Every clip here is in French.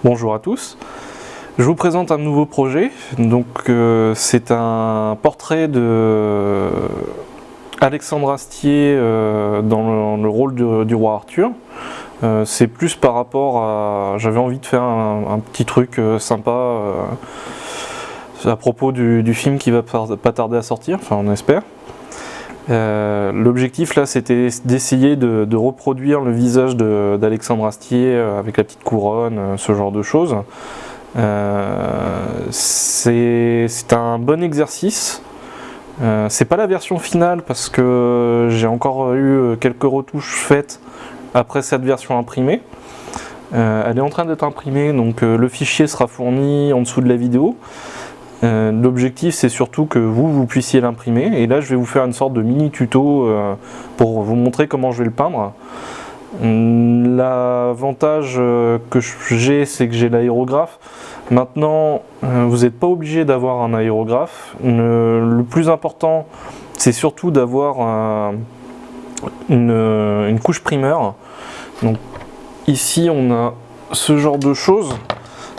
Bonjour à tous, je vous présente un nouveau projet. Donc c'est un portrait de Alexandre Astier dans le rôle du roi Arthur. C'est plus par rapport à... J'avais envie de faire un petit truc sympa à propos du film qui va pas tarder à sortir, enfin on espère. L'objectif là c'était d'essayer de reproduire le visage d'Alexandre Astier avec la petite couronne, ce genre de choses. C'est un bon exercice. C'est pas la version finale parce que j'ai encore eu quelques retouches faites après cette version imprimée. Elle est en train d'être imprimée, donc le fichier sera fourni en dessous de la vidéo. L'objectif c'est surtout que vous puissiez l'imprimer, et là je vais vous faire une sorte de mini tuto pour vous montrer comment je vais le peindre. L'avantage que j'ai, c'est que j'ai l'aérographe. Maintenant vous n'êtes pas obligé d'avoir un aérographe. Le plus important c'est surtout d'avoir une couche primeur. Donc ici on a ce genre de choses.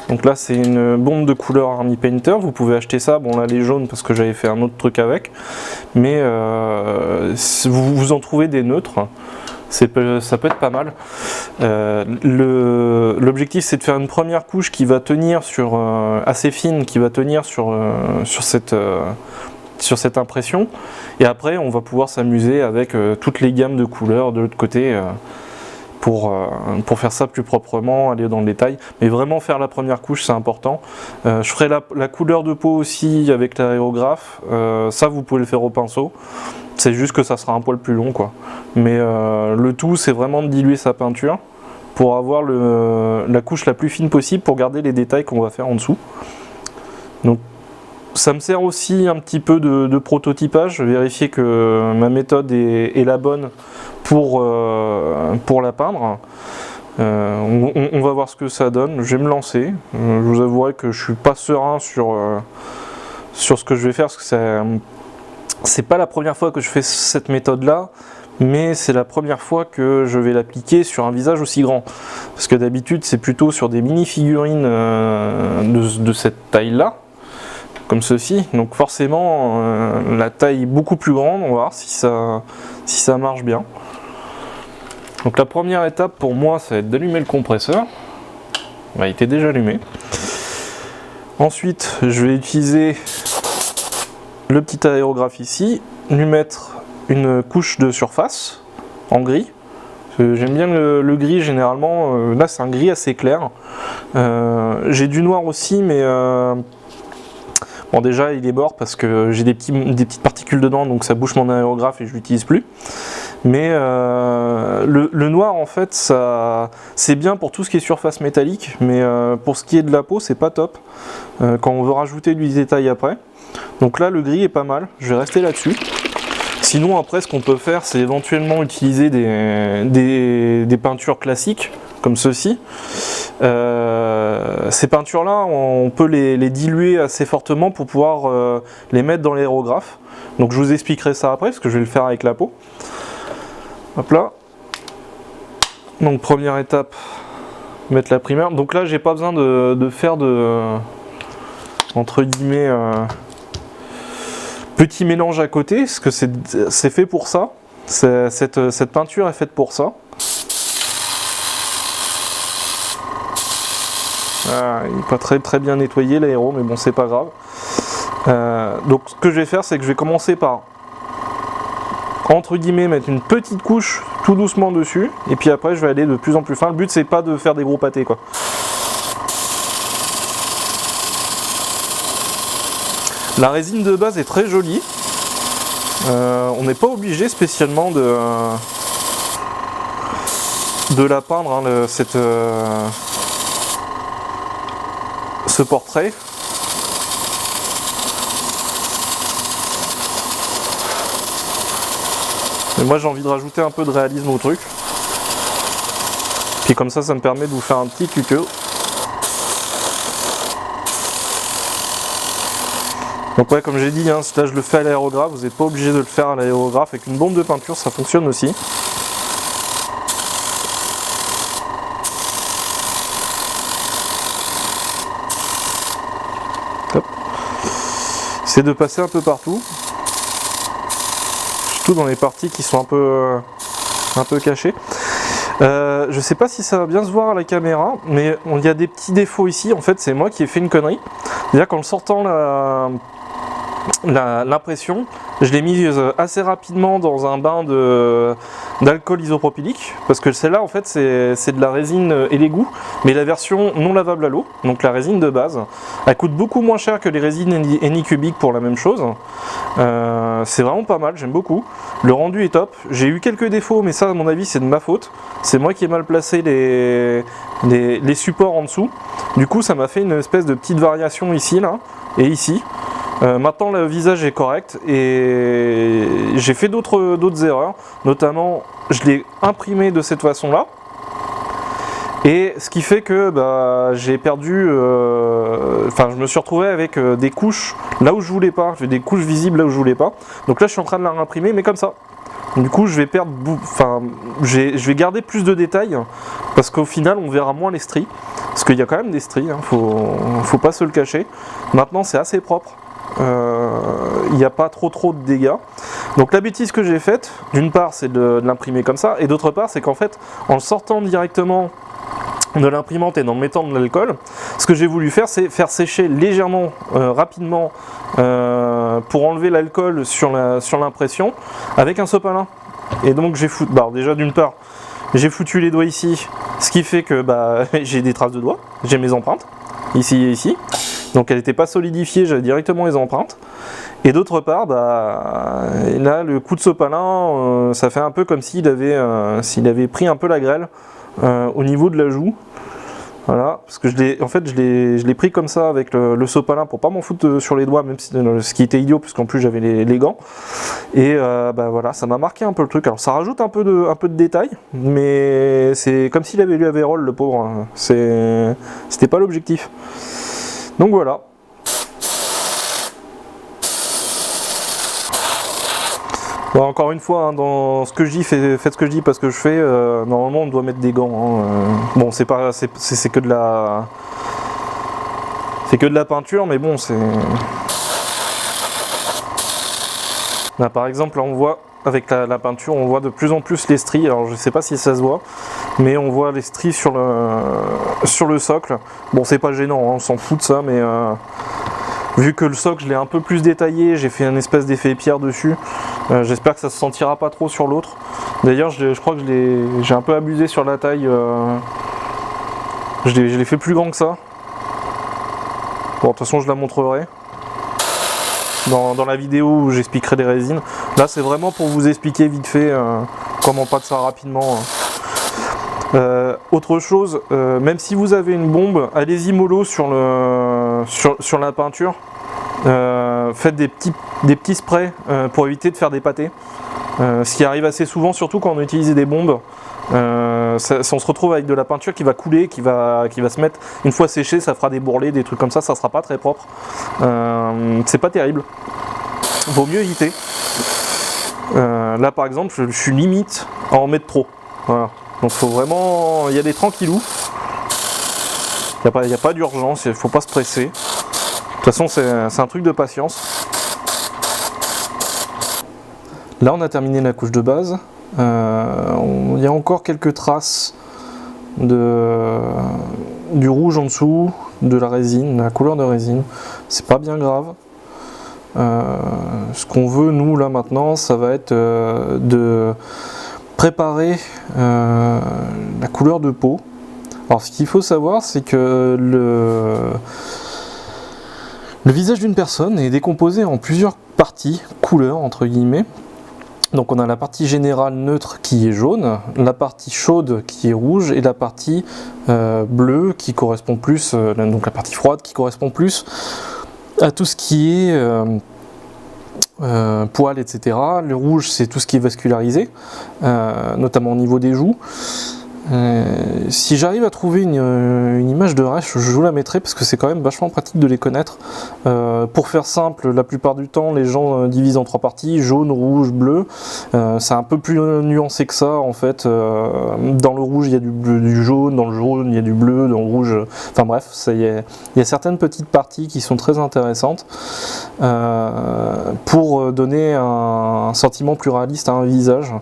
Donc là c'est une bombe de couleur Army Painter, vous pouvez acheter ça, bon là elle est jaune parce que j'avais fait un autre truc avec, mais vous en trouvez des neutres, ça peut être pas mal. L'objectif c'est de faire une première couche qui va tenir assez fine, qui va tenir sur cette impression, et après on va pouvoir s'amuser avec toutes les gammes de couleurs de l'autre côté. Pour faire ça plus proprement, aller dans le détail, mais vraiment faire la première couche c'est important. Je ferai la couleur de peau aussi avec l'aérographe, ça vous pouvez le faire au pinceau, c'est juste que ça sera un poil plus long quoi. Mais le tout c'est vraiment de diluer sa peinture pour avoir la couche la plus fine possible pour garder les détails qu'on va faire en dessous. Donc ça me sert aussi un petit peu de prototypage, vérifier que ma méthode est la bonne pour la peindre. On va voir ce que ça donne, je vais me lancer. Je vous avouerai que je suis pas serein sur ce que je vais faire, parce que c'est pas la première fois que je fais cette méthode là, mais c'est la première fois que je vais l'appliquer sur un visage aussi grand, parce que d'habitude c'est plutôt sur des mini figurines de cette taille là, comme ceci, donc forcément la taille est beaucoup plus grande. On va voir si ça marche bien. Donc la première étape pour moi ça va être d'allumer le compresseur. Il était déjà allumé. Ensuite je vais utiliser le petit aérographe ici, lui mettre une couche de surface en gris. J'aime bien le gris généralement, là c'est un gris assez clair. J'ai du noir aussi, mais bon déjà il est mort parce que j'ai des petites particules dedans, donc ça bouche mon aérographe et je l'utilise plus. Mais le noir en fait c'est bien pour tout ce qui est surface métallique, mais pour ce qui est de la peau c'est pas top quand on veut rajouter du détail après. Donc là le gris est pas mal, je vais rester là-dessus. Sinon après ce qu'on peut faire c'est éventuellement utiliser des peintures classiques comme ceci. Ces peintures là on peut les diluer assez fortement pour pouvoir les mettre dans l'aérographe. Donc je vous expliquerai ça après parce que je vais le faire avec la peau. Hop là. Donc première étape, mettre la primeur. Donc là j'ai pas besoin de faire entre guillemets petit mélange à côté, parce que c'est fait pour ça. Cette peinture est faite pour ça. Il n'est pas très bien nettoyé l'aéro, mais bon c'est pas grave. Donc ce que je vais faire c'est que je vais commencer par entre guillemets mettre une petite couche tout doucement dessus, et puis après je vais aller de plus en plus fin. Le but c'est pas de faire des gros pâtés quoi. La résine de base est très jolie, on n'est pas obligé spécialement de la peindre hein, ce portrait. Mais moi j'ai envie de rajouter un peu de réalisme au truc. Puis comme ça me permet de vous faire un petit tuto. Donc ouais, comme j'ai dit, hein, là je le fais à l'aérographe, vous n'êtes pas obligé de le faire à l'aérographe. Avec une bombe de peinture ça fonctionne aussi. J'essaie de passer un peu partout. Surtout dans les parties qui sont un peu cachées. Je sais pas si ça va bien se voir à la caméra, mais il y a des petits défauts ici. En fait, c'est moi qui ai fait une connerie. C'est-à-dire qu'en sortant l'impression, je l'ai mise assez rapidement dans un bain d'alcool isopropylique, parce que celle-là en fait c'est de la résine Elegoo, mais la version non lavable à l'eau, donc la résine de base. Elle coûte beaucoup moins cher que les résines Anycubic pour la même chose. C'est vraiment pas mal, j'aime beaucoup. Le rendu est top. J'ai eu quelques défauts, mais ça à mon avis c'est de ma faute. C'est moi qui ai mal placé les supports en dessous. Du coup ça m'a fait une espèce de petite variation ici là et ici. Maintenant le visage est correct et j'ai fait d'autres erreurs, notamment je l'ai imprimé de cette façon là et ce qui fait que j'ai perdu, je me suis retrouvé avec des couches là où je voulais pas, j'ai des couches visibles là où je voulais pas, donc là je suis en train de la réimprimer mais comme ça. Du coup je vais perdre, je vais garder plus de détails parce qu'au final on verra moins les stries, parce qu'il y a quand même des stries, hein, faut pas se le cacher. Maintenant c'est assez propre. Il n'y a pas trop de dégâts. Donc la bêtise que j'ai faite, d'une part c'est de l'imprimer comme ça, et d'autre part c'est qu'en fait en le sortant directement de l'imprimante et en mettant de l'alcool, ce que j'ai voulu faire c'est faire sécher légèrement, rapidement, pour enlever l'alcool sur l'impression avec un sopalin. Et donc j'ai foutu, déjà d'une part j'ai foutu les doigts ici, ce qui fait que j'ai des traces de doigts, j'ai mes empreintes ici et ici. Donc elle n'était pas solidifiée, j'avais directement les empreintes. Et d'autre part, là le coup de sopalin, ça fait un peu comme s'il avait pris un peu la grêle au niveau de la joue. Voilà, parce que je l'ai pris comme ça avec le sopalin pour pas m'en foutre sur les doigts, même si, ce qui était idiot puisqu'en plus j'avais les gants. Et voilà, ça m'a marqué un peu le truc. Alors ça rajoute un peu de détails, mais c'est comme s'il avait lu Aveyron, le pauvre. C'était pas l'objectif. Donc voilà. Bon, encore une fois, hein, dans ce que je dis, faites ce que je dis parce que je fais. Normalement, on doit mettre des gants. Hein. Bon, c'est que de la, c'est que de la peinture, mais bon, c'est. Là, par exemple, là, on voit avec la peinture, on voit de plus en plus les stries. Alors, je sais pas si ça se voit, mais on voit les stries sur le socle. Bon, c'est pas gênant, hein, on s'en fout de ça, mais vu que le socle je l'ai un peu plus détaillé, j'ai fait un espèce d'effet pierre dessus. J'espère que ça se sentira pas trop sur l'autre. D'ailleurs, je crois que j'ai un peu abusé sur la taille. Je l'ai fait plus grand que ça. Bon, de toute façon, je la montrerai dans la vidéo où j'expliquerai les résines. Là, c'est vraiment pour vous expliquer vite fait comment pas de ça rapidement. Autre chose, même si vous avez une bombe, allez-y mollo sur la peinture. Faites des petits sprays pour éviter de faire des pâtés. Ce qui arrive assez souvent, surtout quand on utilise des bombes. On se retrouve avec de la peinture qui va couler, qui va se mettre, une fois séchée, ça fera des bourrelets, des trucs comme ça sera pas très propre. C'est pas terrible. Vaut mieux éviter. Là par exemple, je suis limite à en mettre trop. Voilà. Donc faut vraiment y aller tranquillou. Il n'y a pas d'urgence, il faut pas se presser. De toute façon, c'est un truc de patience. Là, on a terminé la couche de base. Il y a encore quelques traces du rouge en dessous, de la résine, de la couleur de résine. C'est pas bien grave. Ce qu'on veut, nous, là, maintenant, ça va être de préparer la couleur de peau. Alors, ce qu'il faut savoir, c'est que le visage d'une personne est décomposé en plusieurs parties, couleurs entre guillemets. Donc on a la partie générale neutre qui est jaune, la partie chaude qui est rouge et la partie bleue qui correspond plus, donc la partie froide qui correspond plus à tout ce qui est poils, etc. Le rouge c'est tout ce qui est vascularisé, notamment au niveau des joues. Si j'arrive à trouver une image de rêche, je vous la mettrai parce que c'est quand même vachement pratique de les connaître. Pour faire simple, la plupart du temps, les gens divisent en 3 parties, jaune, rouge, bleu. C'est un peu plus nuancé que ça en fait. Dans le rouge, il y a du jaune, dans le jaune, il y a du bleu, dans le rouge... Enfin bref, il y a certaines petites parties qui sont très intéressantes pour donner un sentiment plus réaliste à un visage.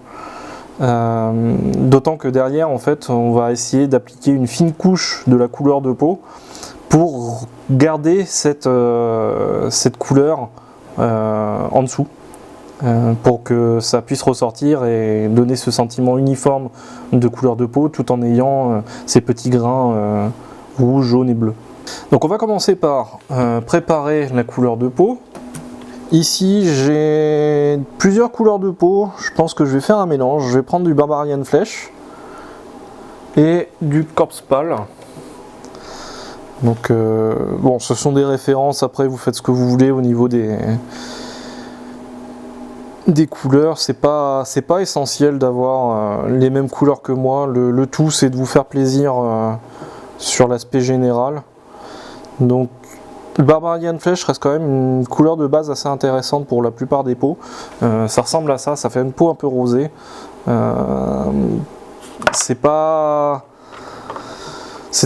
D'autant que derrière en fait on va essayer d'appliquer une fine couche de la couleur de peau pour garder cette couleur en dessous pour que ça puisse ressortir et donner ce sentiment uniforme de couleur de peau tout en ayant ces petits grains rouge, jaune et bleu. Donc on va commencer par préparer la couleur de peau. Ici j'ai plusieurs couleurs de peau, je pense que je vais faire un mélange. Je vais prendre du Barbarian Flesh et du Corpse Pale. Donc bon, ce sont des références, après vous faites ce que vous voulez au niveau des couleurs. C'est pas essentiel d'avoir les mêmes couleurs que moi, le tout c'est de vous faire plaisir sur l'aspect général. Donc le Barbarian Flesh reste quand même une couleur de base assez intéressante pour la plupart des peaux. Ça ressemble à ça fait une peau un peu rosée. C'est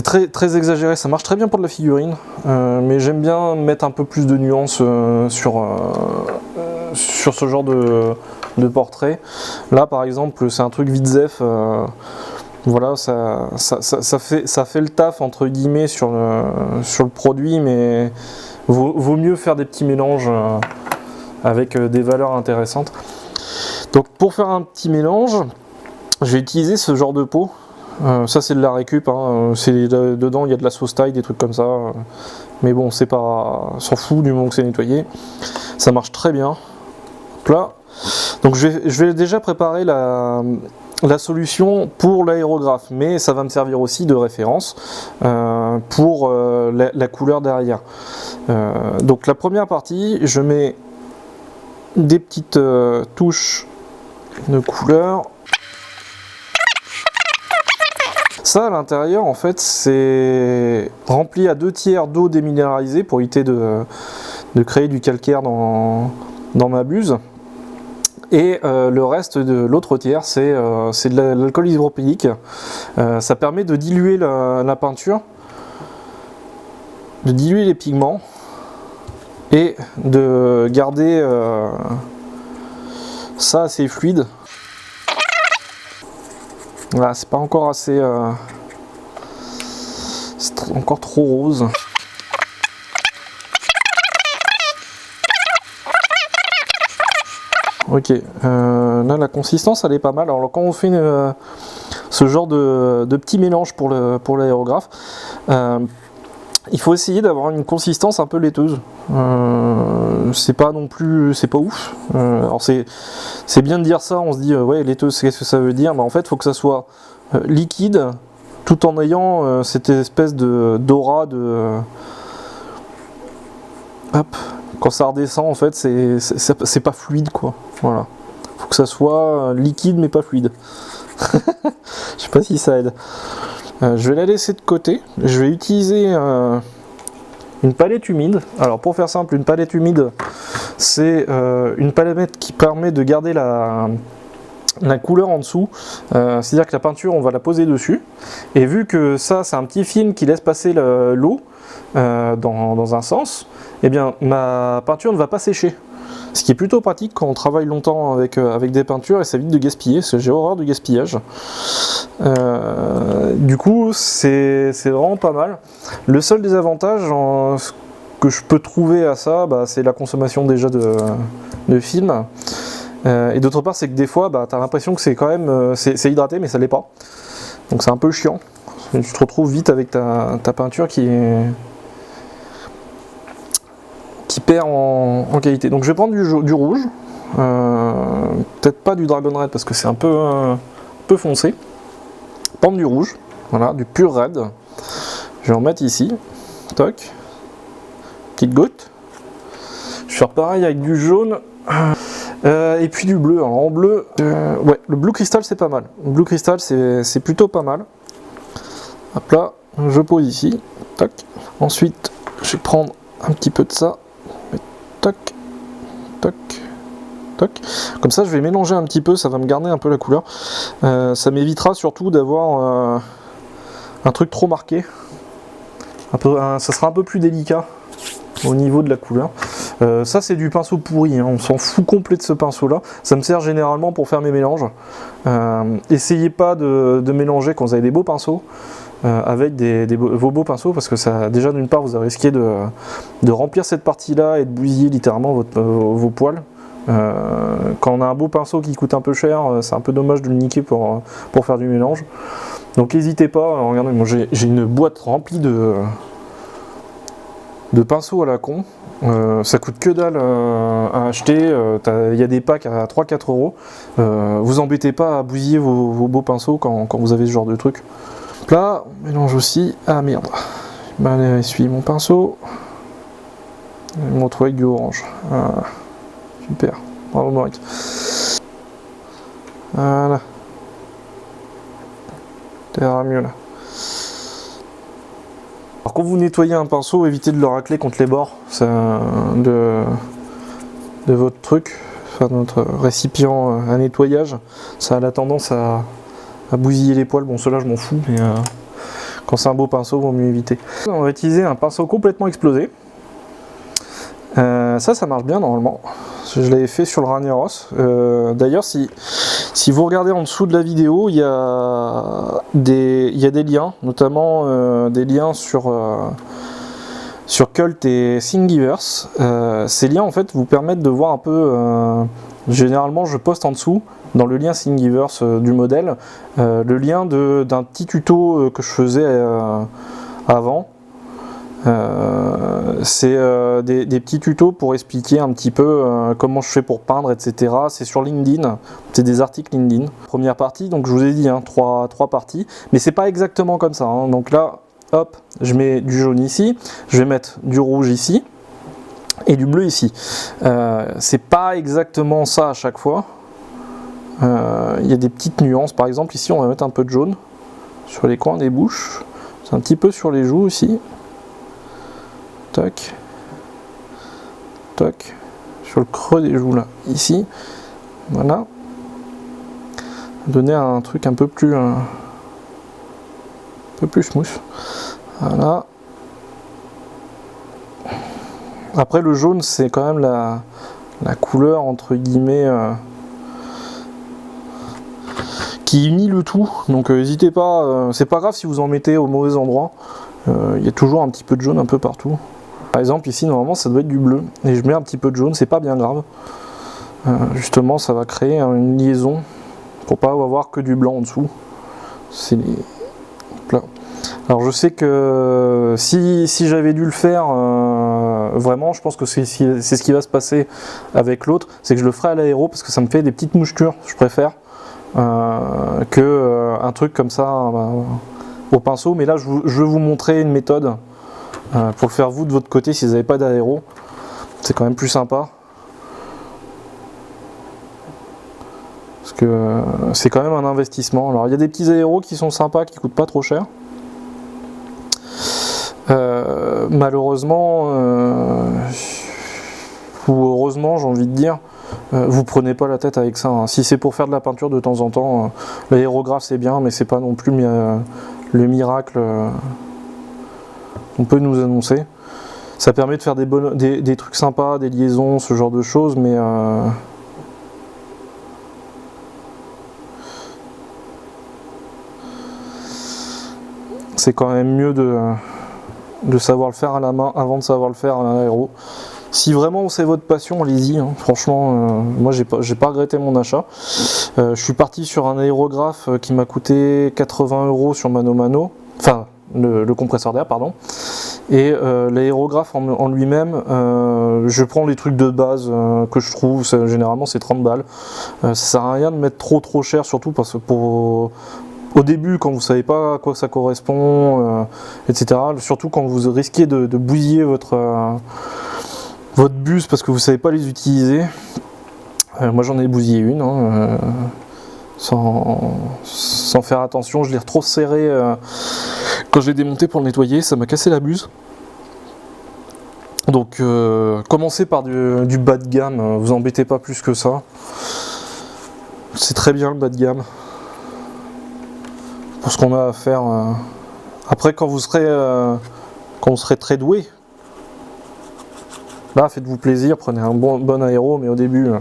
très exagéré, ça marche très bien pour de la figurine, mais j'aime bien mettre un peu plus de nuances sur ce genre de portrait. Là par exemple c'est un truc Vidzef. Voilà, ça fait le taf entre guillemets sur le produit, mais vaut mieux faire des petits mélanges avec des valeurs intéressantes. Donc pour faire un petit mélange, je vais utiliser ce genre de peau. Ça c'est de la récup, hein. Dedans il y a de la sauce taille, des trucs comme ça. Mais bon, c'est pas, s'en fout du moment que c'est nettoyé. Ça marche très bien. Hop là. Donc je vais déjà préparer la solution pour l'aérographe, mais ça va me servir aussi de référence pour la couleur derrière. Donc la première partie, je mets des petites touches de couleur. Ça à l'intérieur en fait c'est rempli à 2/3 d'eau déminéralisée pour éviter de créer du calcaire dans ma buse. Et le reste de l'autre tiers c'est de l'alcool hydropylique. Ça permet de diluer la peinture, de diluer les pigments et de garder ça assez fluide. Voilà, c'est pas encore assez... c'est encore trop rose. Ok, là la consistance elle est pas mal. Alors quand on fait ce genre de petit mélange pour l'aérographe, il faut essayer d'avoir une consistance un peu laiteuse. C'est pas non plus, c'est pas ouf. Alors c'est bien de dire ça, on se dit ouais laiteuse, qu'est-ce que ça veut dire? Bah, en fait il faut que ça soit liquide tout en ayant cette espèce d'aura de... Hop, quand ça redescend en fait c'est pas fluide quoi. Voilà. Faut que ça soit liquide mais pas fluide. Je sais pas si ça aide. Je vais la laisser de côté. Je vais utiliser une palette humide. Alors pour faire simple, une palette humide, c'est une palette qui permet de garder la couleur en dessous. C'est-à-dire que la peinture, on va la poser dessus. Et vu que ça, c'est un petit film qui laisse passer l'eau dans un sens, eh bien ma peinture ne va pas sécher. Ce qui est plutôt pratique quand on travaille longtemps avec des peintures et ça évite de gaspiller, parce que j'ai horreur de gaspillage. Du coup, c'est vraiment pas mal. Le seul désavantage que je peux trouver à ça, bah, c'est la consommation déjà de film. Et d'autre part, c'est que des fois, bah, tu as l'impression que c'est quand même c'est hydraté, mais ça l'est pas. Donc c'est un peu chiant. Tu te retrouves vite avec ta peinture qui perd en qualité. Donc je vais prendre du rouge, peut-être pas du Dragon Red parce que c'est un peu foncé. Prendre du rouge, voilà, du pur red. Je vais en mettre ici, toc, petite goutte. Je vais faire pareil avec du jaune. Et puis du bleu. Alors en bleu, ouais, le blue crystal c'est pas mal. Le blue crystal c'est plutôt pas mal. Hop là, je pose ici. Tac. Ensuite, je vais prendre un petit peu de ça. Tac, tac, tac. Comme ça, je vais mélanger un petit peu. Ça va me garder un peu la couleur. Ça m'évitera surtout d'avoir un truc trop marqué. Ça sera un peu plus délicat au niveau de la couleur. Ça c'est du pinceau pourri, hein. On s'en fout complet de ce pinceau là. Ça me sert généralement pour faire mes mélanges. Essayez pas de mélanger quand vous avez des beaux pinceaux avec vos beaux pinceaux, parce que ça, déjà d'une part vous risquez de remplir cette partie là et de bousiller littéralement vos poils. Quand on a un beau pinceau qui coûte un peu cher, c'est un peu dommage de le niquer pour faire du mélange. Donc n'hésitez pas. Regardez, moi j'ai une boîte remplie de pinceaux à la con. Ça coûte que dalle à acheter. Il y a des packs à 3-4 euros. Vous embêtez pas à bousiller vos beaux pinceaux quand vous avez ce genre de truc. Là, on mélange aussi. Ah merde. Allez, essuie mon pinceau. Je vais me retrouver avec du orange. Super. Bravo Maurice. Voilà. Ça ira mieux là. Alors quand vous nettoyez un pinceau, évitez de le racler contre les bords de votre truc, enfin notre récipient à nettoyage. Ça a la tendance à bousiller les poils. Bon, cela je m'en fous, mais quand c'est un beau pinceau, il vaut mieux éviter. On va utiliser un pinceau complètement explosé. Ça marche bien normalement. Je l'avais fait sur le Ragnaros. D'ailleurs, si vous regardez en dessous de la vidéo, il y a des liens, notamment des liens sur Cult et Thingiverse. Ces liens en fait vous permettent de voir un peu. Généralement, je poste en dessous, dans le lien Thingiverse du modèle, le lien d'un petit tuto que je faisais avant. C'est des petits tutos pour expliquer un petit peu comment je fais pour peindre, etc. C'est sur LinkedIn, c'est des articles LinkedIn. Première partie, donc je vous ai dit, hein, trois parties, mais c'est pas exactement comme ça, hein. Donc là, hop, je mets du jaune ici, je vais mettre du rouge ici, et du bleu ici. C'est pas exactement ça à chaque fois. Il y a des petites nuances, par exemple ici on va mettre un peu de jaune sur les coins des bouches, c'est un petit peu sur les joues aussi. Tac, tac, sur le creux des joues là, ici, voilà, donner un truc un peu plus smooth, voilà. Après le jaune c'est quand même la couleur entre guillemets qui unit le tout, donc n'hésitez pas, c'est pas grave si vous en mettez au mauvais endroit, il y a toujours un petit peu de jaune un peu partout. Par exemple ici normalement ça doit être du bleu et je mets un petit peu de jaune, c'est pas bien grave. Justement ça va créer une liaison pour pas avoir que du blanc en dessous. C'est les... Alors je sais que si j'avais dû le faire vraiment, je pense que c'est ce qui va se passer avec l'autre, c'est que je le ferai à l'aéro parce que ça me fait des petites mouchetures, je préfère que un truc comme ça au pinceau. Mais là je vais vous montrer une méthode pour le faire vous de votre côté si vous n'avez pas d'aéro, c'est quand même plus sympa. Parce que c'est quand même un investissement. Alors il y a des petits aéros qui sont sympas, qui coûtent pas trop cher. Malheureusement, ou heureusement j'ai envie de dire, vous prenez pas la tête avec ça, hein. Si c'est pour faire de la peinture de temps en temps, l'aérographe c'est bien, mais c'est pas non plus le miracle qu'on peut nous annoncer. Ça permet de faire des trucs sympas, des liaisons, ce genre de choses, mais c'est quand même mieux de savoir le faire à la main avant de savoir le faire à l'aéro. Si vraiment c'est votre passion, allez-y, hein. Franchement, moi j'ai pas regretté mon achat. Je suis parti sur un aérographe qui m'a coûté 80 € sur Mano Mano, enfin le compresseur d'air, pardon. Et l'aérographe en lui-même, je prends les trucs de base que je trouve, généralement c'est 30 balles. Ça sert à rien de mettre trop cher, surtout parce que au début, quand vous savez pas à quoi ça correspond, etc. Surtout quand vous risquez de bousiller votre buse parce que vous savez pas les utiliser. Moi j'en ai bousillé une, hein, sans faire attention. Je l'ai trop serré quand je l'ai démonté pour le nettoyer, ça m'a cassé la buse. Donc commencez par du bas de gamme, vous embêtez pas plus que ça. C'est très bien le bas de gamme pour ce qu'on a à faire. Après quand vous serez très doué, là faites-vous plaisir, prenez un bon aéro, mais au début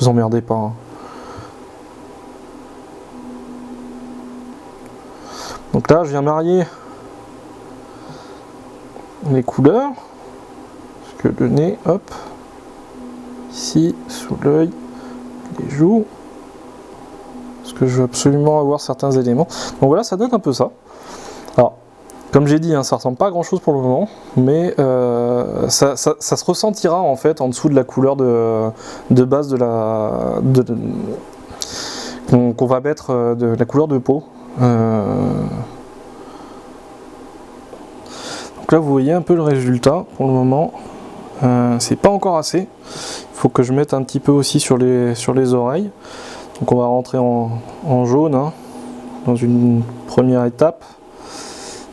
vous emmerdez pas. Hein. Donc là je viens marier les couleurs. Que le nez, hop, ici, sous l'œil, les joues, parce que je veux absolument avoir certains éléments. Donc voilà, ça donne un peu ça. Alors, comme j'ai dit, hein, ça ressemble pas à grand chose pour le moment, mais ça se ressentira en fait en dessous de la couleur de base qu'on va mettre de la couleur de peau. Donc là, vous voyez un peu le résultat pour le moment. C'est pas encore assez, il faut que je mette un petit peu aussi sur les oreilles. Donc on va rentrer en jaune, hein, dans une première étape.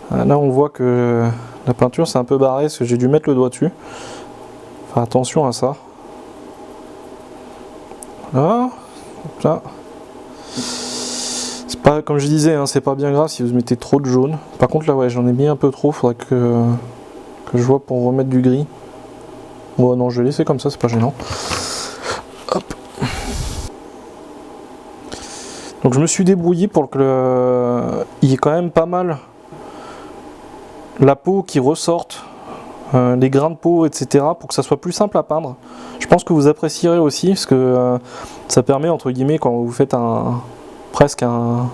Là on voit que la peinture c'est un peu barré parce que j'ai dû mettre le doigt dessus. Faire attention à ça. Voilà. Hop là. C'est pas, comme je disais, hein, c'est pas bien grave si vous mettez trop de jaune. Par contre là ouais, j'en ai mis un peu trop, faudrait que je vois pour remettre du gris. Bon non, je vais laisser comme ça, c'est pas gênant. Hop. Donc je me suis débrouillé pour que il y ait quand même pas mal la peau qui ressorte, les grains de peau, etc. pour que ça soit plus simple à peindre. Je pense que vous apprécierez aussi, parce que ça permet, entre guillemets, quand vous faites presque un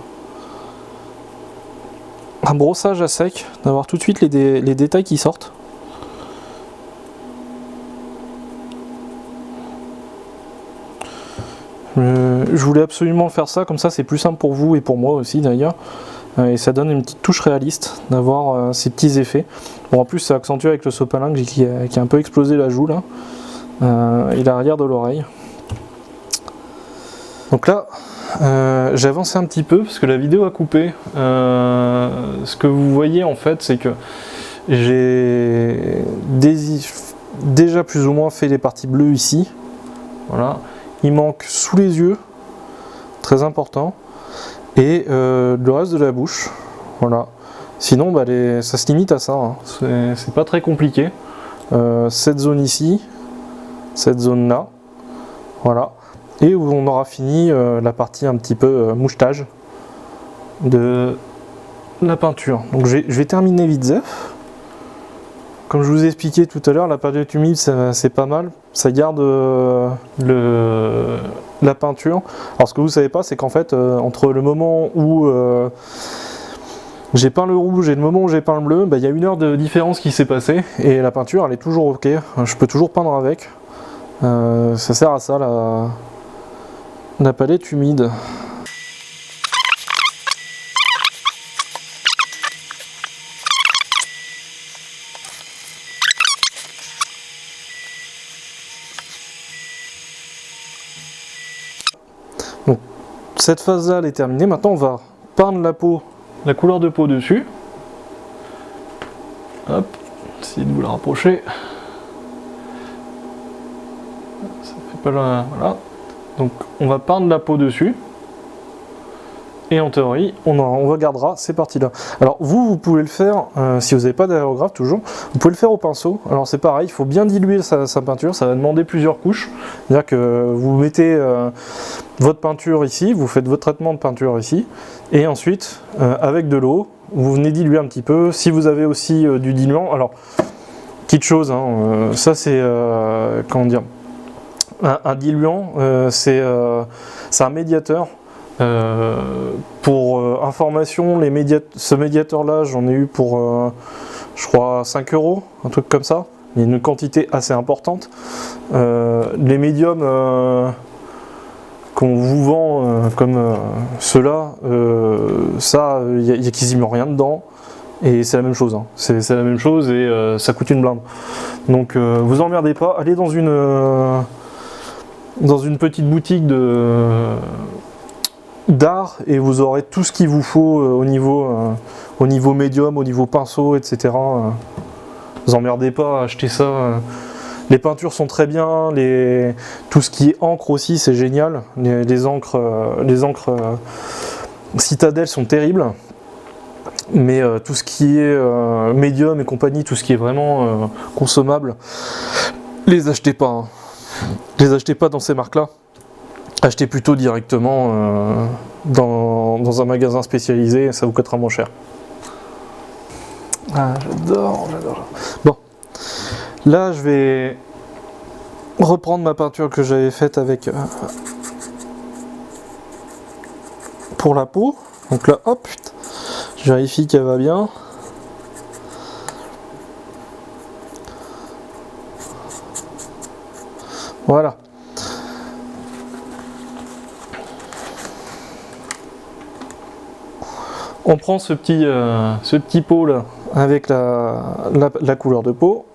brossage à sec, d'avoir tout de suite les détails qui sortent. Je voulais absolument faire ça, comme ça c'est plus simple pour vous et pour moi aussi d'ailleurs. Et ça donne une petite touche réaliste d'avoir ces petits effets. Bon, en plus ça accentue avec le sopalin qui a un peu explosé la joue là. Et l'arrière de l'oreille. Donc là, j'ai avancé un petit peu parce que la vidéo a coupé. Ce que vous voyez en fait, c'est que j'ai déjà plus ou moins fait les parties bleues ici. Voilà. Il manque sous les yeux, très important, et le reste de la bouche. Voilà. Sinon, bah, ça se limite à ça. Hein. C'est pas très compliqué. Cette zone ici, cette zone là, voilà. Et où on aura fini la partie un petit peu mouchetage de la peinture. Donc je vais terminer vite zef. Comme je vous ai expliqué tout à l'heure, la palette humide c'est pas mal, ça garde la peinture. Alors ce que vous savez pas, c'est qu'en fait entre le moment où j'ai peint le rouge et le moment où j'ai peint le bleu, bah, y a 1 heure de différence qui s'est passée et la peinture elle est toujours ok, je peux toujours peindre avec. Ça sert à ça la palette humide. Donc cette phase là elle est terminée, maintenant on va peindre la peau, la couleur de peau dessus. Hop, essayez de vous la rapprocher. Ça fait pas la... Voilà. Donc on va peindre la peau dessus. Et en théorie, on regardera ces parties-là. Alors vous pouvez le faire, si vous n'avez pas d'aérographe toujours, vous pouvez le faire au pinceau. Alors c'est pareil, il faut bien diluer sa peinture, ça va demander plusieurs couches. C'est-à-dire que vous mettez votre peinture ici, vous faites votre traitement de peinture ici, et ensuite, avec de l'eau, vous venez diluer un petit peu. Si vous avez aussi du diluant, alors, petite chose, hein, ça c'est, comment dire, un diluant, c'est un médiateur. Pour information, ce médiateur là j'en ai eu pour je crois 5 €, un truc comme ça. Il y a une quantité assez importante. Les médiums qu'on vous vend comme ceux-là, ça il y a quasiment rien dedans et c'est la même chose. Hein. C'est la même chose et ça coûte une blinde. Donc vous emmerdez pas, allez dans une dans une petite boutique d'art et vous aurez tout ce qu'il vous faut au niveau médium, au niveau pinceau, etc. Vous emmerdez pas à acheter ça. Les peintures sont très bien, tout ce qui est encre aussi c'est génial. Les encres Citadel sont terribles. Mais tout ce qui est médium et compagnie, tout ce qui est vraiment consommable, les achetez pas. Hein. Les achetez pas dans ces marques-là. Achetez plutôt directement dans un magasin spécialisé, ça vous coûtera moins cher. Ah, j'adore. Bon, là je vais reprendre ma peinture que j'avais faite avec pour la peau. Donc là, hop, je vérifie qu'elle va bien. Voilà. On prend ce petit pot là avec la couleur de peau,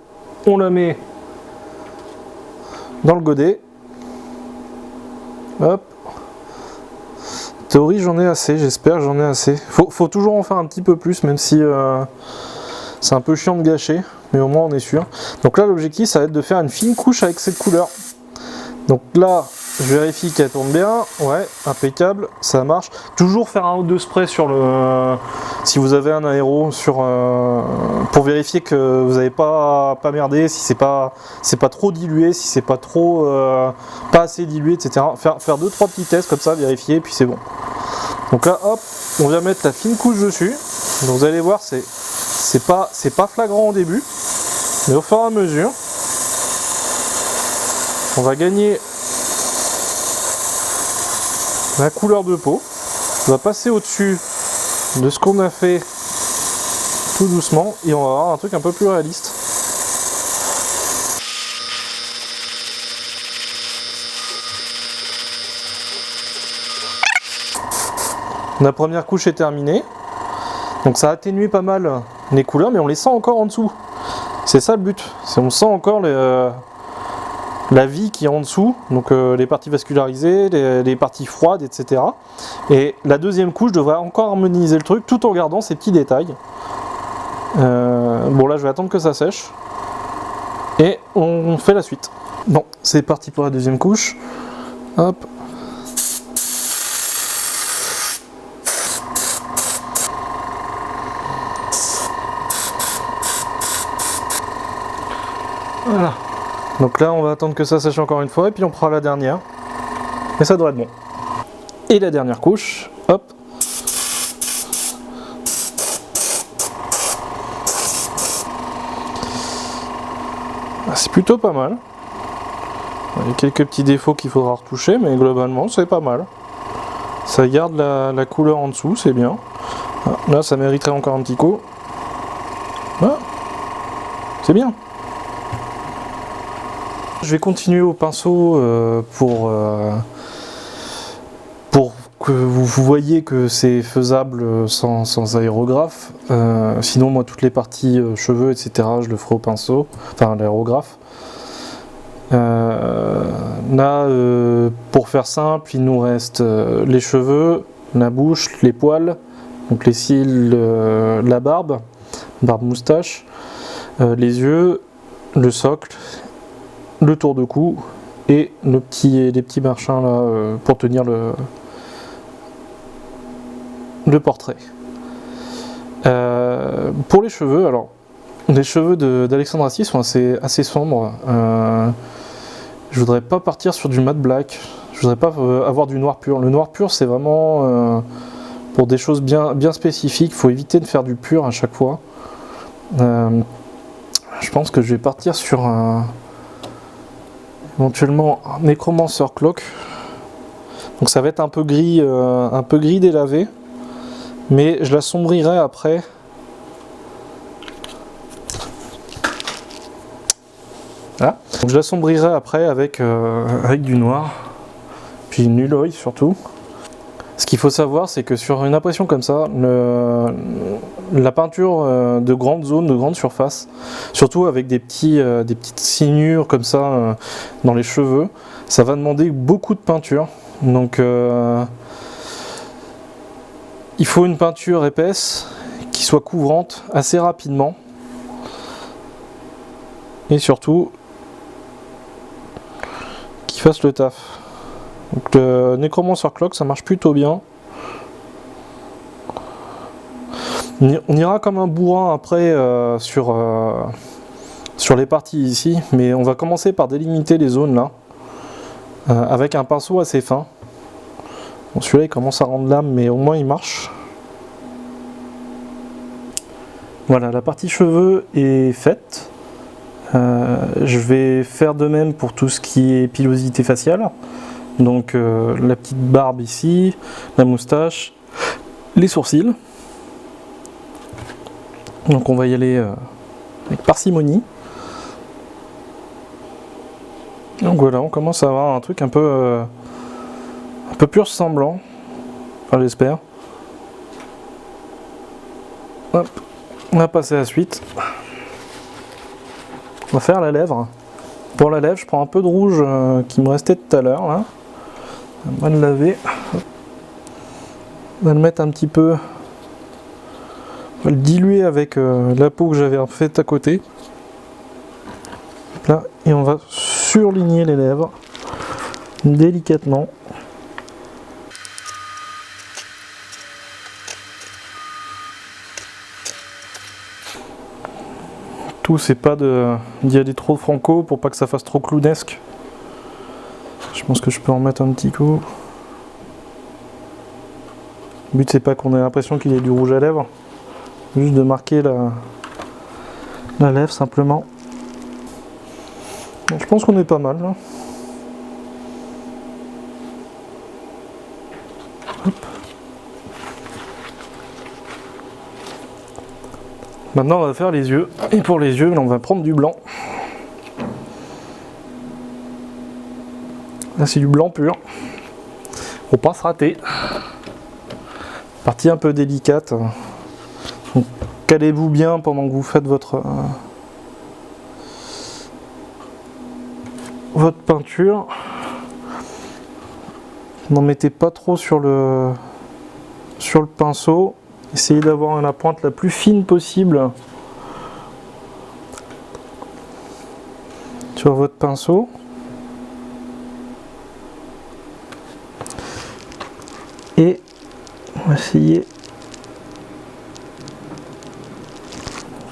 on la met dans le godet. Hop. Théorie, j'en ai assez, j'espère que j'en ai assez. Faut toujours en faire un petit peu plus, même si c'est un peu chiant de gâcher, mais au moins on est sûr. Donc là, l'objectif, ça va être de faire une fine couche avec cette couleur. Donc là, je vérifie qu'elle tourne bien, ouais, impeccable, ça marche. Toujours faire un ou deux sprays sur si vous avez un aéro pour vérifier que vous n'avez pas merdé, si c'est pas trop dilué, si c'est pas trop pas assez dilué, etc. Faire 2-3 petits tests comme ça, vérifier, et puis c'est bon. Donc là, hop, on vient mettre la fine couche dessus. Donc vous allez voir, c'est pas flagrant au début, mais au fur et à mesure, on va gagner la couleur de peau. On va passer au-dessus de ce qu'on a fait tout doucement et on va avoir un truc un peu plus réaliste. La première couche est terminée. Donc ça atténue pas mal les couleurs, mais on les sent encore en dessous. C'est ça le but. On sent encore la vie qui est en dessous, donc les parties vascularisées, les parties froides, etc. Et la deuxième couche devrait encore harmoniser le truc tout en gardant ces petits détails. Bon là je vais attendre que ça sèche et on fait la suite. Bon, c'est parti pour la deuxième couche. Hop. Voilà. Donc là, on va attendre que ça sèche encore une fois et puis on prend la dernière. Et ça devrait être bon. Et la dernière couche, hop. C'est plutôt pas mal. Il y a quelques petits défauts qu'il faudra retoucher, mais globalement, c'est pas mal. Ça garde la couleur en dessous, c'est bien. Là, ça mériterait encore un petit coup. Ah, c'est bien. Je vais continuer au pinceau pour que vous voyez que c'est faisable sans aérographe. Sinon, moi, toutes les parties cheveux, etc., je le ferai au pinceau, enfin l'aérographe. Là, pour faire simple, il nous reste les cheveux, la bouche, les poils, donc les cils, la barbe moustache, les yeux, le socle, le tour de cou et les petits machins là pour tenir le portrait. Pour les cheveux, alors les cheveux d'Alexandre Astier sont assez sombres. Je voudrais pas partir sur du matte black, je voudrais pas avoir du noir pur. Le noir pur c'est vraiment pour des choses bien spécifiques, il faut éviter de faire du pur à chaque fois. Je pense que je vais partir sur éventuellement un Necromancer Cloak. Donc ça va être un peu gris délavé, mais je l'assombrirai après. Ah. Donc je l'assombrirai après avec du noir, puis nul oil surtout. Ce qu'il faut savoir, c'est que sur une impression comme ça, la peinture de grandes zones, de grandes surfaces, surtout avec des petites signures comme ça dans les cheveux, ça va demander beaucoup de peinture. Donc il faut une peinture épaisse qui soit couvrante assez rapidement. Et surtout, qui fasse le taf. Donc le Necromancer Clock, ça marche plutôt bien. On ira comme un bourrin après sur les parties ici, mais on va commencer par délimiter les zones là, avec un pinceau assez fin. Bon, celui-là il commence à rendre l'âme, mais au moins il marche. Voilà, la partie cheveux est faite. Je vais faire de même pour tout ce qui est pilosité faciale. Donc la petite barbe ici, la moustache, les sourcils. Donc on va y aller avec parcimonie. Donc voilà, on commence à avoir un truc un peu plus ressemblant. Enfin j'espère. Hop, on va passer à la suite. On va faire la lèvre. Pour la lèvre, je prends un peu de rouge qui me restait tout à l'heure là. On va le laver. On va le mettre un petit peu. On va le diluer avec la peau que j'avais faite à côté. Là, et on va surligner les lèvres délicatement. Tout, c'est pas d'y aller trop franco pour pas que ça fasse trop clownesque. Je pense que je peux en mettre un petit coup. Le but c'est pas qu'on ait l'impression qu'il y ait du rouge à lèvres, juste de marquer la lèvre simplement. Donc, je pense qu'on est pas mal là. Hop. Maintenant on va faire les yeux, et pour les yeux on va prendre du blanc. Là c'est du blanc pur, faut pas se rater. Partie un peu délicate, donc calez-vous bien pendant que vous faites votre peinture. N'en mettez pas trop sur le pinceau, essayez d'avoir la pointe la plus fine possible sur votre pinceau. Et on va essayer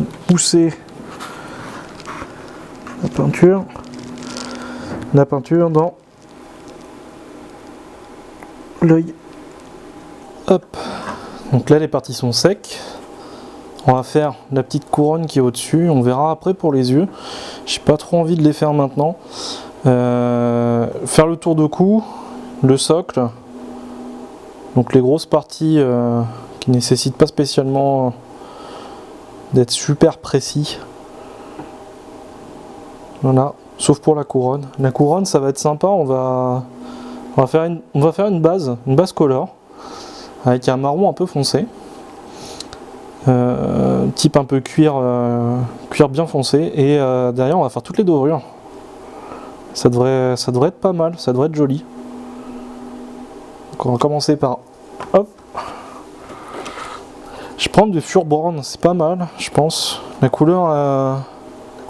de pousser la peinture dans l'œil. Hop. Donc là les parties sont secs. On va faire la petite couronne qui est au-dessus. On verra après pour les yeux. J'ai pas trop envie de les faire maintenant. Faire le tour de cou, le socle. Donc les grosses parties qui ne nécessitent pas spécialement d'être super précis. Voilà, sauf pour la couronne. La couronne ça va être sympa, on va faire une base color avec un marron un peu foncé. Type un peu cuir bien foncé, et derrière on va faire toutes les dorures. Ça devrait être pas mal, ça devrait être joli. Donc on va commencer par, hop, je prends du Furborn, c'est pas mal, je pense. La couleur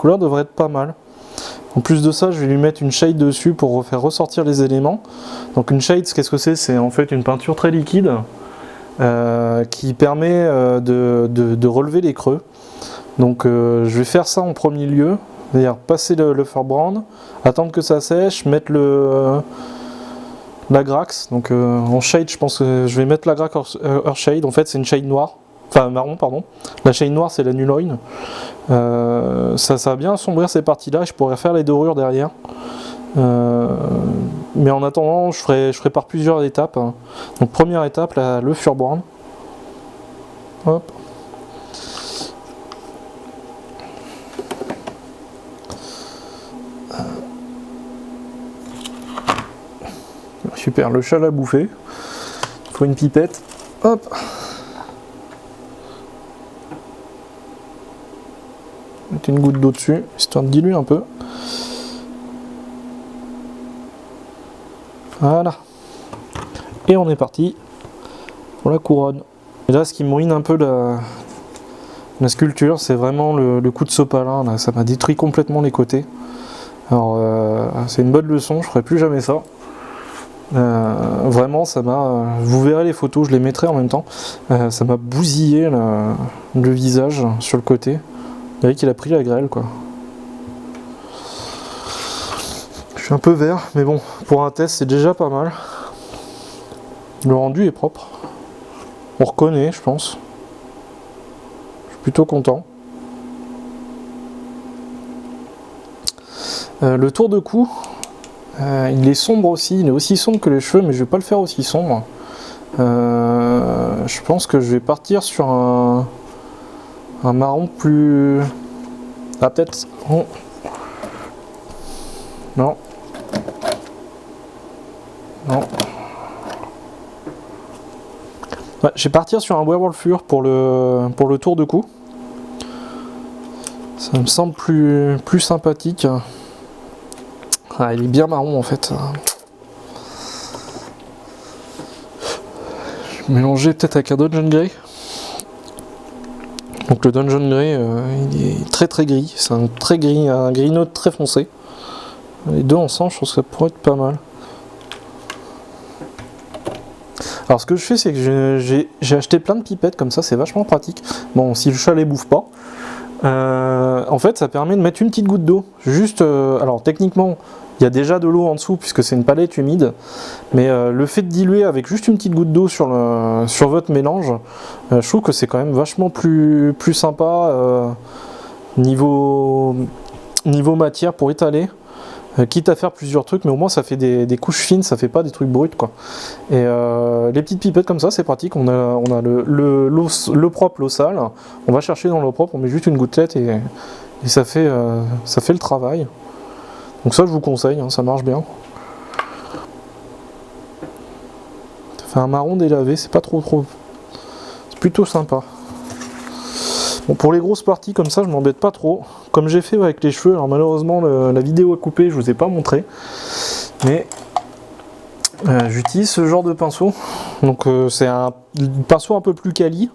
devrait être pas mal. En plus de ça, je vais lui mettre une shade dessus pour faire ressortir les éléments. Donc une shade, qu'est-ce que c'est? C'est en fait une peinture très liquide qui permet de relever les creux. Donc je vais faire ça en premier lieu, c'est-à-dire passer le Furborn, attendre que ça sèche, mettre la Grax, donc en shade, je pense que je vais mettre la Grax Earth Shade. En fait c'est une shade noire, enfin marron pardon, la shade noire c'est la Nuloin. Ça va bien assombrir ces parties là, je pourrais faire les dorures derrière, mais en attendant je ferai par plusieurs étapes. Donc première étape, le Furborn, hop. Super, le chat l'a bouffé. faut une pipette. Hop. Mettre une goutte d'eau dessus, histoire de diluer un peu. Voilà. Et on est parti pour la couronne. Et là, ce qui me ruine un peu la sculpture, c'est vraiment le coup de sopalin. Là, ça m'a détruit complètement les côtés. Alors, c'est une bonne leçon, je ferai plus jamais ça. Vraiment, ça m'a. Vous verrez les photos, je les mettrai en même temps. Ça m'a bousillé le visage sur le côté. Vous voyez qu'il a pris la grêle, quoi. Je suis un peu vert, mais bon, pour un test, c'est déjà pas mal. Le rendu est propre. On reconnaît, je pense. Je suis plutôt content. Le tour de cou, il est sombre aussi. Il est aussi sombre que les cheveux, mais je vais pas le faire aussi sombre. Je pense que je vais partir sur un marron plus... Ah, peut-être... Oh. Non. Non. Ouais, je vais partir sur un Werewolf Fur pour le tour de cou. Ça me semble plus sympathique. Ah, il est bien marron en fait. Je vais mélanger peut-être avec un Dungeon Grey. Donc le Dungeon Grey, il est très gris. C'est un gris note très foncé. Les deux ensemble, je pense que ça pourrait être pas mal. Alors ce que je fais, c'est que j'ai acheté plein de pipettes comme ça, c'est vachement pratique. Bon, si le chat les bouffe pas. En fait, ça permet de mettre une petite goutte d'eau. Juste, alors techniquement, il y a déjà de l'eau en dessous puisque c'est une palette humide. Mais le fait de diluer avec juste une petite goutte d'eau sur votre mélange, je trouve que c'est quand même vachement plus sympa niveau matière pour étaler. Quitte à faire plusieurs trucs, mais au moins ça fait des couches fines, ça fait pas des trucs bruts, quoi. Et les petites pipettes comme ça, c'est pratique. On a l'eau propre, l'eau sale. On va chercher dans l'eau propre, on met juste une gouttelette et ça fait le travail. Donc ça, je vous conseille, hein, ça marche bien. Ça fait un marron délavé, c'est pas trop. C'est plutôt sympa. Bon, pour les grosses parties comme ça, je m'embête pas trop. Comme j'ai fait avec les cheveux, alors malheureusement la vidéo est coupée, je vous ai pas montré. Mais j'utilise ce genre de pinceau. Donc c'est un pinceau un peu plus quali.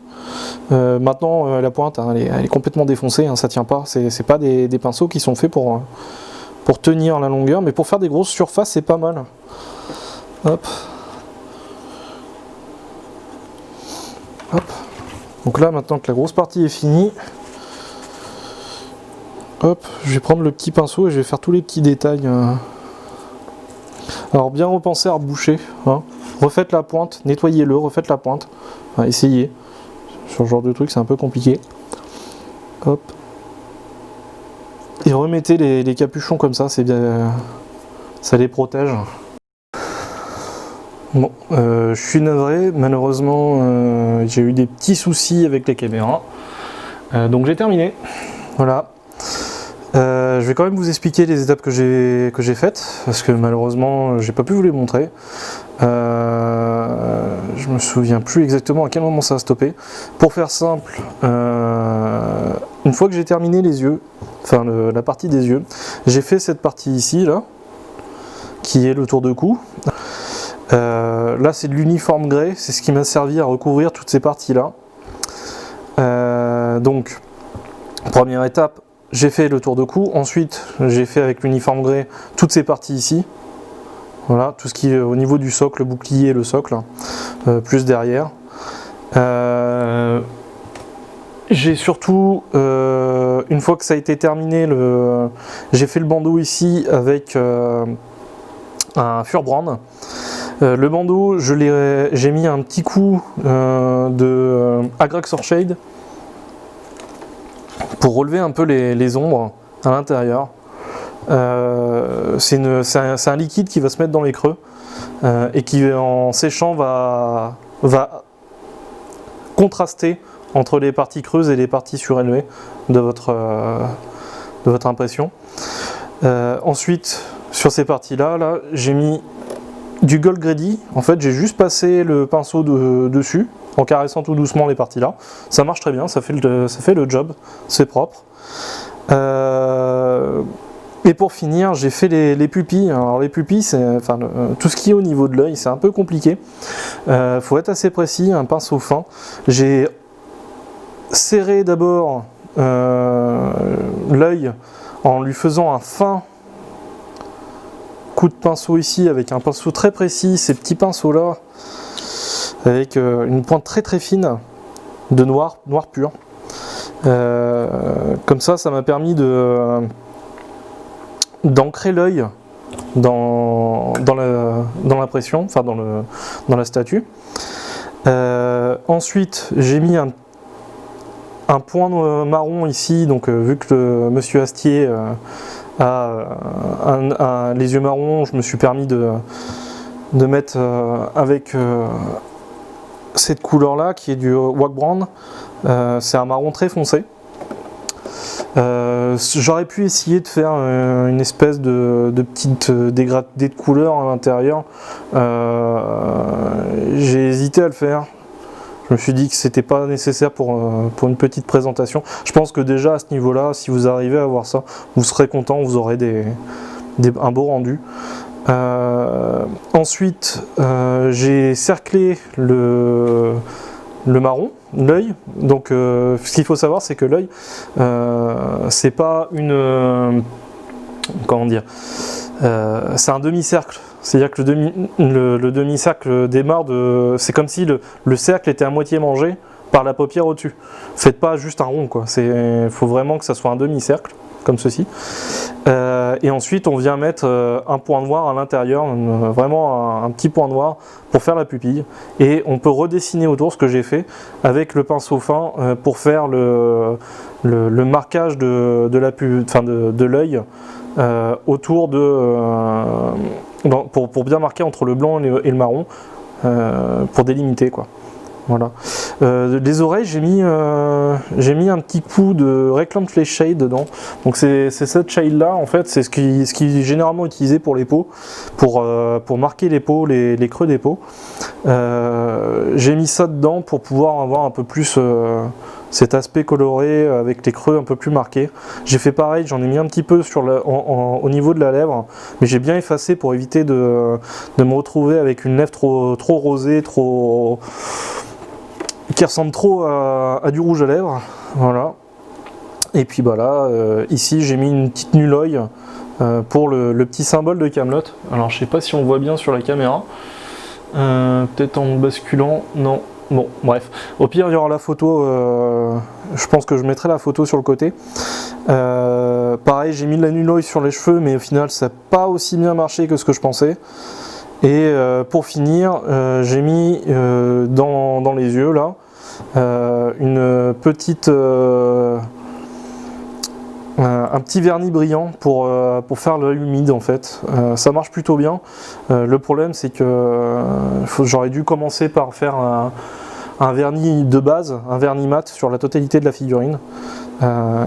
Maintenant la pointe, hein, elle est complètement défoncée, hein, ça tient pas. C'est pas des pinceaux qui sont faits pour tenir la longueur, mais pour faire des grosses surfaces, c'est pas mal. Hop. Hop. Donc là, maintenant que la grosse partie est finie, hop, je vais prendre le petit pinceau et je vais faire tous les petits détails. Alors bien repenser à reboucher, hein. Refaites la pointe, nettoyez-le, refaites la pointe, enfin, essayez. Sur ce genre de truc, c'est un peu compliqué. Hop. Et remettez les capuchons comme ça, c'est bien, ça les protège. Bon, je suis navré, malheureusement j'ai eu des petits soucis avec les caméras, donc j'ai terminé, voilà. Je vais quand même vous expliquer les étapes que j'ai faites, parce que malheureusement j'ai pas pu vous les montrer. Je me souviens plus exactement à quel moment ça a stoppé. Pour faire simple, une fois que j'ai terminé les yeux, enfin la partie des yeux, j'ai fait cette partie ici, là, qui est le tour de cou. Là c'est de l'uniforme grey, c'est ce qui m'a servi à recouvrir toutes ces parties là. Donc première étape, j'ai fait le tour de cou, ensuite j'ai fait avec l'uniforme grey toutes ces parties ici. Voilà, tout ce qui est au niveau du socle, le bouclier et le socle, plus derrière. J'ai surtout, une fois que ça a été terminé, j'ai fait le bandeau ici avec un Furbrand. Le bandeau, j'ai mis un petit coup de Agraxor Shade pour relever un peu les ombres à l'intérieur. C'est un liquide qui va se mettre dans les creux et qui, en séchant, va contraster entre les parties creuses et les parties surélevées de votre impression. Ensuite, sur ces parties-là, j'ai mis du Gold Grady. En fait, j'ai juste passé le pinceau dessus, en caressant tout doucement les parties là. Ça marche très bien, ça fait le job, c'est propre. Et pour finir, j'ai fait les pupilles. Alors les pupilles, tout ce qui est au niveau de l'œil, c'est un peu compliqué. Faut être assez précis, un pinceau fin. J'ai serré d'abord l'œil en lui faisant un fin coup de pinceau ici, avec un pinceau très précis, ces petits pinceaux là, avec une pointe très très fine de noir pur. Comme ça m'a permis d'ancrer l'œil dans l'impression, enfin dans la statue. Ensuite, j'ai mis un point marron ici, donc vu que monsieur Astier a les yeux marrons, je me suis permis de mettre avec cette couleur là qui est du Wax Brown. C'est un marron très foncé. J'aurais pu essayer de faire une espèce de petite dégradé de couleur à l'intérieur. J'ai hésité à le faire. Je me suis dit que c'était pas nécessaire pour une petite présentation. Je pense que déjà à ce niveau-là, si vous arrivez à voir ça, vous serez content, vous aurez un beau rendu. Ensuite, j'ai cerclé le marron, l'œil. Donc ce qu'il faut savoir, c'est que l'œil, c'est pas une... comment dire, c'est un demi-cercle. C'est-à-dire que le demi-cercle démarre de... C'est comme si le cercle était à moitié mangé par la paupière au-dessus. Faites pas juste un rond, quoi. Il faut vraiment que ça soit un demi-cercle, comme ceci. Et ensuite, on vient mettre un point noir à l'intérieur, vraiment un petit point noir pour faire la pupille. Et on peut redessiner autour ce que j'ai fait avec le pinceau fin pour faire le marquage de l'œil autour pour bien marquer entre le blanc et le marron, pour délimiter, quoi. Voilà. Les oreilles, j'ai mis un petit coup de Reclaim Flesh Shade dedans. Donc c'est cette shade là, en fait, c'est ce qui est généralement utilisé pour les peaux, pour marquer les peaux, les creux des peaux. J'ai mis ça dedans pour pouvoir avoir un peu plus cet aspect coloré avec les creux un peu plus marqués. J'ai fait pareil, j'en ai mis un petit peu au niveau de la lèvre, mais j'ai bien effacé pour éviter de me retrouver avec une lèvre trop rosée, qui ressemble trop à du rouge à lèvres. Voilà. Et puis bah là, ici j'ai mis une petite nulle oeil pour le petit symbole de Camelot. Alors je sais pas si on voit bien sur la caméra, peut-être en basculant, non. Bon, bref. Au pire, il y aura la photo. Je pense que je mettrai la photo sur le côté. Pareil, j'ai mis de la nulle oeil sur les cheveux, mais au final, ça n'a pas aussi bien marché que ce que je pensais. Et pour finir, j'ai mis dans les yeux là une petite un petit vernis brillant pour faire l'œil humide, en fait. Ça marche plutôt bien. Le problème, c'est que j'aurais dû commencer par faire un vernis de base, un vernis mat sur la totalité de la figurine,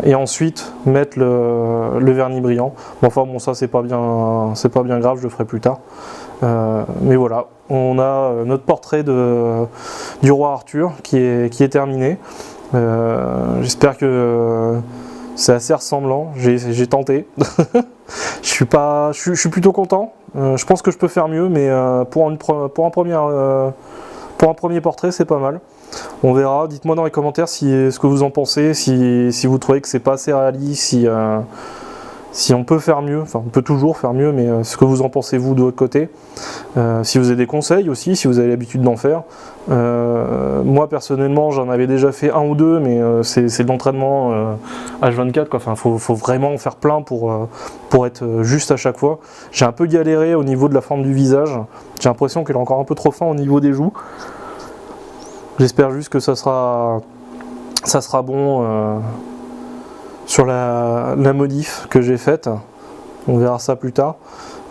et ensuite mettre le vernis brillant. Bon, enfin bon, ça c'est pas bien grave, je le ferai plus tard. Mais voilà, on a notre portrait du roi Arthur qui est terminé. J'espère que c'est assez ressemblant, j'ai tenté. Je suis plutôt content. Je pense que je peux faire mieux, mais pour un premier portrait, c'est pas mal. On verra. Dites-moi dans les commentaires ce que vous en pensez, si vous trouvez que c'est pas assez réaliste, si on peut faire mieux. Enfin, on peut toujours faire mieux, mais ce que vous en pensez vous de votre côté. Si vous avez des conseils aussi, si vous avez l'habitude d'en faire. Moi personnellement, j'en avais déjà fait un ou deux, mais c'est de l'entraînement H24, quoi. Enfin, faut vraiment en faire plein pour être juste à chaque fois. J'ai un peu galéré au niveau de la forme du visage. J'ai l'impression qu'elle est encore un peu trop fin au niveau des joues. J'espère juste que ça sera bon sur la modif que j'ai faite. On verra ça plus tard.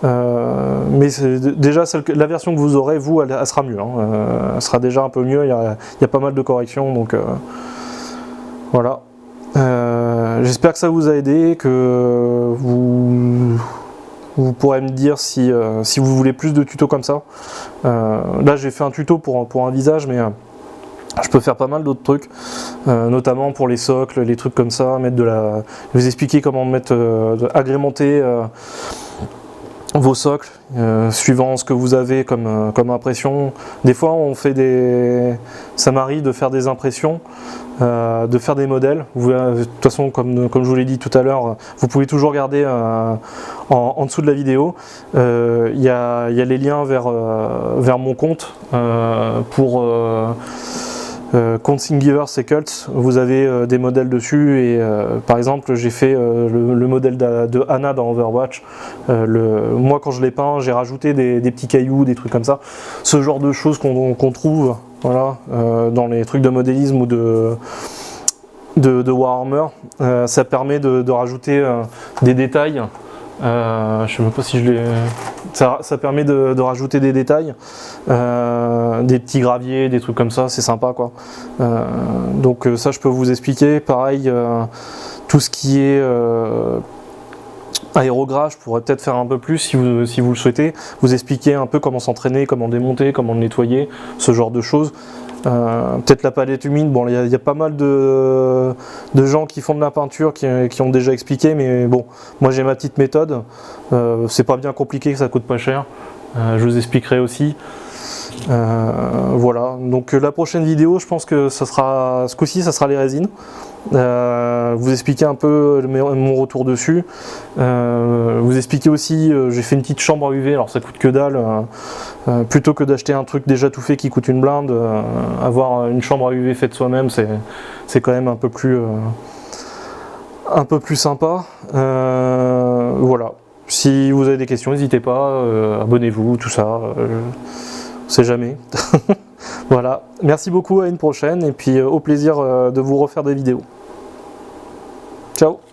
Mais déjà la version que vous aurez, vous, elle sera mieux, hein. Elle sera déjà un peu mieux, il y a pas mal de corrections, donc voilà. J'espère que ça vous a aidé, que Vous pourrez me dire si vous voulez plus de tutos comme ça. Là j'ai fait un tuto pour un visage, mais je peux faire pas mal d'autres trucs, notamment pour les socles, les trucs comme ça, vous expliquer comment agrémenter vos socles, suivant ce que vous avez comme impression. Des fois ça m'arrive de faire des impressions, de faire des modèles. De toute façon, comme je vous l'ai dit tout à l'heure, vous pouvez toujours regarder en dessous de la vidéo. Il y a les liens vers mon compte pour compte Thingiverse et Cults. Vous avez des modèles dessus et par exemple j'ai fait le modèle de Anna dans Overwatch. Moi quand je l'ai peint, j'ai rajouté des petits cailloux, des trucs comme ça, ce genre de choses qu'on trouve, voilà, dans les trucs de modélisme ou de Warhammer. Ça permet de rajouter des détails. Je sais même pas si je l'ai. Ça permet de rajouter des détails, des petits graviers, des trucs comme ça, c'est sympa quoi. Donc ça je peux vous expliquer. Pareil, tout ce qui est aérographe, je pourrais peut-être faire un peu plus si vous le souhaitez. Vous expliquer un peu comment s'entraîner, comment démonter, comment nettoyer, ce genre de choses. Peut-être la palette humide, bon il y a pas mal de gens qui font de la peinture qui ont déjà expliqué, mais bon, moi j'ai ma petite méthode, c'est pas bien compliqué, ça coûte pas cher, je vous expliquerai aussi. Voilà, donc la prochaine vidéo, je pense que ce coup-ci ça sera les résines. Vous expliquer un peu mon retour dessus, vous expliquer aussi, j'ai fait une petite chambre à UV, alors ça coûte que dalle, plutôt que d'acheter un truc déjà tout fait qui coûte une blinde, avoir une chambre à UV faite soi-même, c'est quand même un peu plus sympa. Voilà, si vous avez des questions, n'hésitez pas, abonnez-vous, tout ça, on sait jamais. Voilà, merci beaucoup, à une prochaine, et puis au plaisir de vous refaire des vidéos. Ciao.